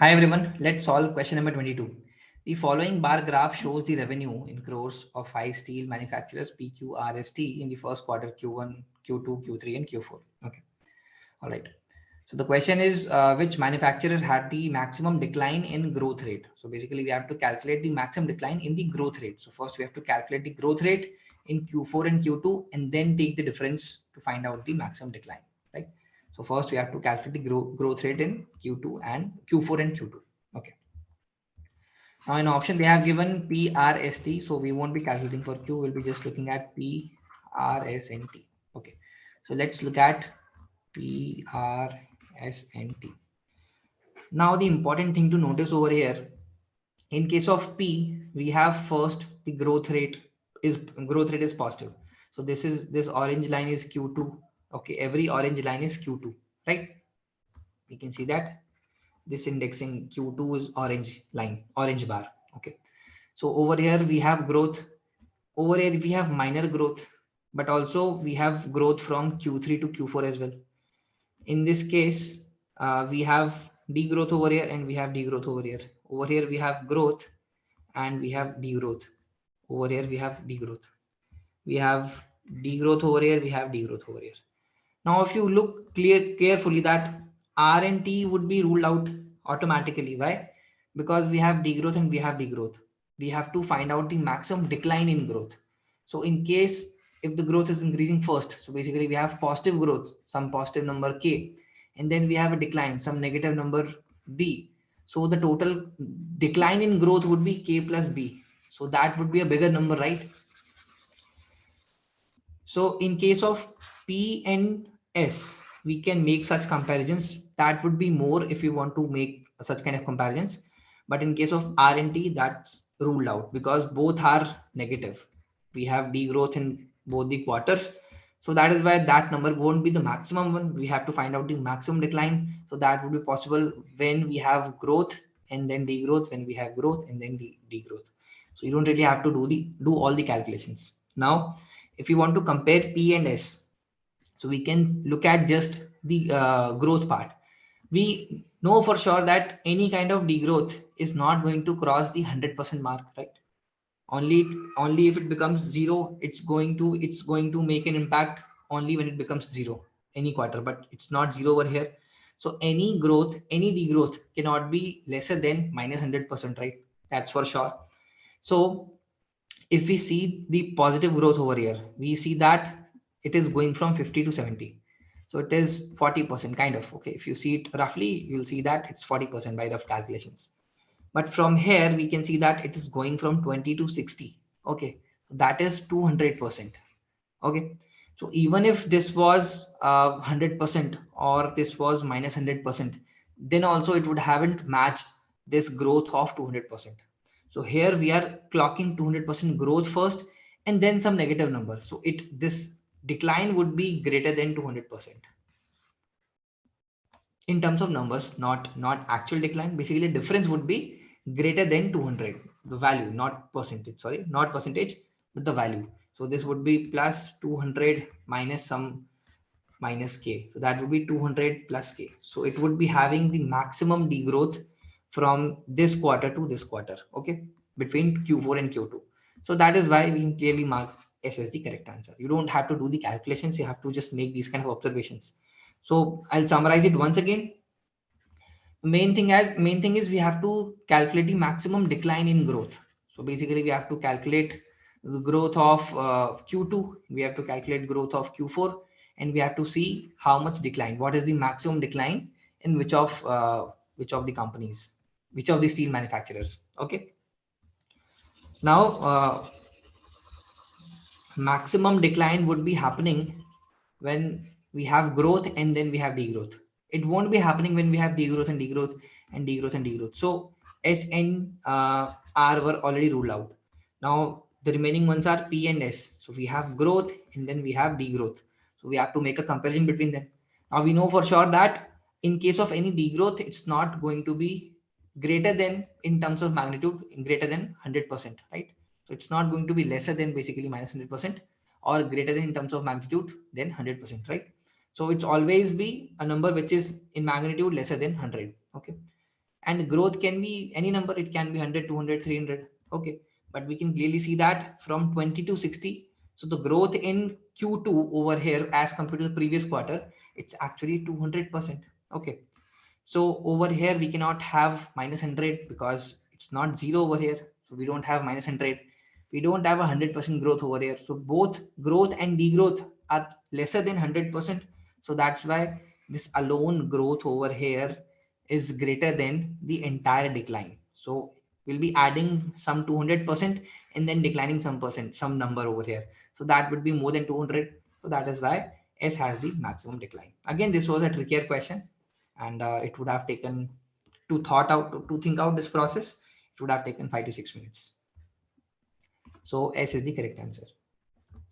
Hi everyone, let's solve question number 22. The following bar graph shows the revenue in crores of five steel manufacturers PQRST in the first quarter Q1, Q2, Q3 and Q4. Okay, all right. So the question is which manufacturer had the maximum decline in growth rate? So basically we have to calculate the maximum decline in the growth rate. So first we have to calculate the growth rate in Q4 and Q2 and then take the difference to find out the maximum decline, right? So first we have to calculate the growth rate in Q2 and Q4 and Q2. Okay. Now in option they have given PRST, so we won't be calculating for Q. We'll be just looking at PRSNT. Okay. So let's look at PRSNT. Now the important thing to notice over here, in case of P, we have first the growth rate is positive. So this orange line is Q2. Okay, every orange line is Q2, right? You can see that this indexing Q2 is orange line, orange bar. Okay, so over here we have growth. Over here we have minor growth, but also we have growth from Q3 to Q4 as well. In this case, we have degrowth over here and we have degrowth over here. Over here we have growth and we have degrowth. Over here we have degrowth. We have degrowth over here. We have degrowth over here. Now, if you look carefully, that R and T would be ruled out automatically. Why? Because we have degrowth and we have degrowth. We have to find out the maximum decline in growth. So in case if the growth is increasing first, so basically we have positive growth, some positive number K, and then we have a decline, some negative number B. So the total decline in growth would be K plus B. So that would be a bigger number, right? So in case of P and S, we can make such comparisons. That would be more if you want to make such kind of comparisons. But in case of R and T, that's ruled out because both are negative. We have degrowth in both the quarters. So that is why that number won't be the maximum one. We have to find out the maximum decline. So that would be possible when we have growth and then degrowth, when we have growth and then degrowth. So you don't really have to do all the calculations. Now, if you want to compare P and S, so we can look at just the growth part. We know for sure that any kind of degrowth is not going to cross the 100% mark, right? Only if it becomes zero, it's going to make an impact only when it becomes zero any quarter, but it's not zero over here. So any growth, any degrowth cannot be lesser than minus 100%, right? That's for sure. So if we see the positive growth over here, we see that it is going from 50 to 70. So it is 40% kind of. Okay, if you see it roughly, you'll see that it's 40% by rough calculations. But from here, we can see that it is going from 20 to 60. Okay, that is 200%. Okay, so even if this was 100% or this was minus 100%, then also it would haven't matched this growth of 200%. So here we are clocking 200% growth first and then some negative number. So this decline would be greater than 200% in terms of numbers, not actual decline. Basically, difference would be greater than 200, the value, not percentage. Sorry, not percentage, but the value. So this would be plus 200 minus some minus K. So that would be 200 plus K. So it would be having the maximum degrowth from this quarter to this quarter, okay, between Q4 and Q2. So that is why we can clearly mark S as the correct answer. You don't have to do the calculations. You have to just make these kind of observations. So I'll summarize it once again. Main thing is we have to calculate the maximum decline in growth. So basically we have to calculate the growth of Q2. We have to calculate growth of Q4, and we have to see how much decline. What is the maximum decline in which of the companies, which of the steel manufacturers? Okay. Now maximum decline would be happening when we have growth and then we have degrowth. It won't be happening when we have degrowth and degrowth and degrowth and degrowth. So S and R were already ruled out. Now the remaining ones are P and S. So we have growth and then we have degrowth. So we have to make a comparison between them. Now we know for sure that in case of any degrowth, it's not going to be greater than, in terms of magnitude, greater than 100%, right? So it's not going to be lesser than basically minus 100% or greater than in terms of magnitude than 100%, right? So it's always be a number which is in magnitude lesser than 100. Okay. and growth can be any number. It can be 100, 200, 300. Okay, but we can clearly see that from 20 to 60. So the growth in Q2 over here as compared to the previous quarter, it's actually 200%. Okay, so over here we cannot have minus 100 because it's not zero over here. So we don't have minus 100. We don't have 100% growth over here. So both growth and degrowth are lesser than 100%. So that's why this alone growth over here is greater than the entire decline. So we'll be adding some 200% and then declining some percent, some number over here. So that would be more than 200. So that is why S has the maximum decline. Again, this was a trickier question, and it would have taken to think out this process. It would have taken 5 to 6 minutes. So S is the correct answer.